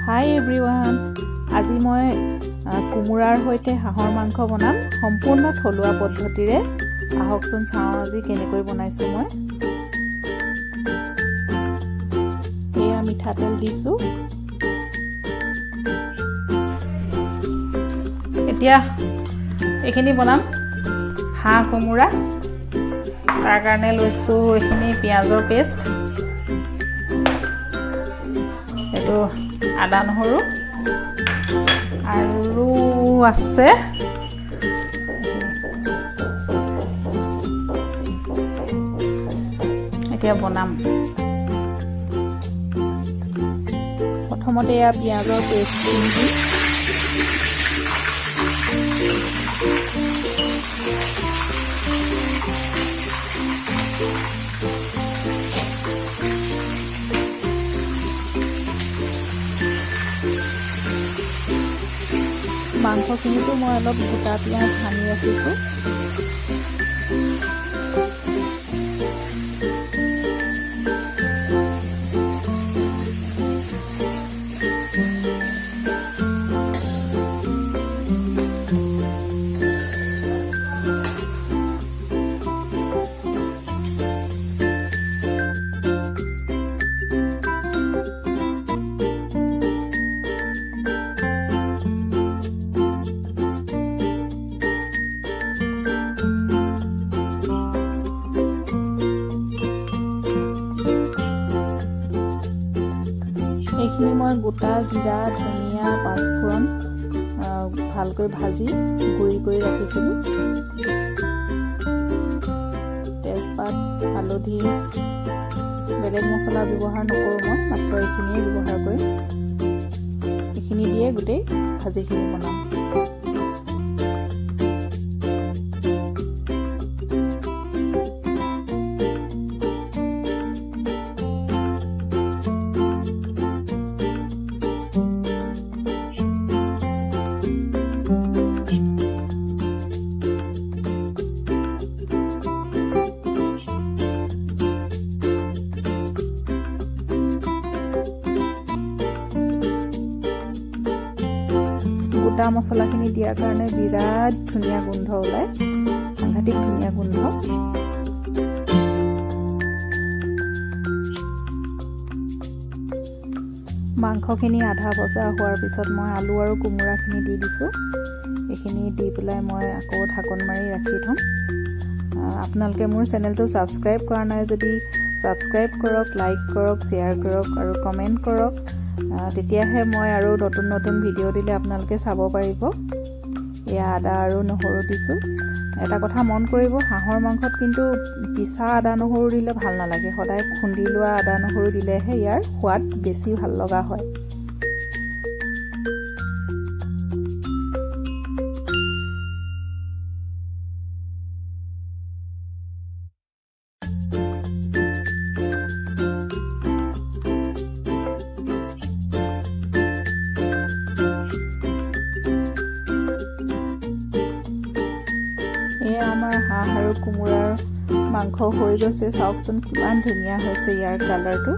Hi everyone, আজি মই কুমুৰাৰ হৈতে হাঁহৰ মাংস বনাম সম্পূৰ্ণ থলুৱা পদ্ধতিৰে আহকচোন চাওঁ আজি কেনেকৈ বনাইছো মই এয়া মিঠাতেল দিছো এতিয়া এখিনি বনাম হাঁহ কুমুৰা তাৰ কাৰণে লৈছো এখিনি পিয়াজৰ পেষ্ট এটো আদা নহৰু আৰু আছে এতিয়া বনাম প্ৰথমতে ইয়া পিয়াজৰ পেষ্ট দিম মাংসখিনিটো মই অলপ গোটা পিয়াজ সানি ৰাখিছো এইখিনি মই গোটা জিৰা ধনিয়া পাঁচফোৰণ ভালকৈ ভাজি গুৰি কৰি ৰাখিছিলোঁ তেজপাত হালধি বেলেগ মছলা ব্যৱহাৰ নকৰোঁ মই মাত্ৰ এইখিনিয়ে ব্যৱহাৰ কৰিম এইখিনি দিয়ে গোটেই ভাজিখিনি বনাম গোটা মছলাখিনি দিয়াৰ কাৰণে বিৰাট ধুনীয়া গোন্ধ ওলায় সাংঘাতিক ধুনীয়া গোন্ধ মাংসখিনি আধা ভজা হোৱাৰ পিছত মই আলু আৰু কোমোৰাখিনি দি দিছোঁ এইখিনি দি পেলাই মই আকৌ ঢাকন মাৰি ৰাখি থম আপোনালোকে মোৰ চেনেলটো ছাবস্ক্ৰাইব কৰা নাই যদি ছাবস্ক্ৰাইব কৰক লাইক কৰক শ্বেয়াৰ কৰক আৰু কমেণ্ট কৰক তেতিয়াহে মই আৰু নতুন নতুন ভিডিঅ' দিলে আপোনালোকে চাব পাৰিব এয়া আদা আৰু নহৰু দিছোঁ এটা কথা মন কৰিব হাঁহৰ মাংসত কিন্তু পিছা আদা নহৰু দিলে ভাল নালাগে সদায় খুন্দি লোৱা আদা নহৰু দিলেহে ইয়াৰ সোৱাদ বেছি ভাল লগা হয় আমাৰ হাঁহ আৰু কোমোৰাৰ মাংস হৈ গৈছে চাওকচোন কিমান ধুনীয়া হৈছে ইয়াৰ কালাৰটো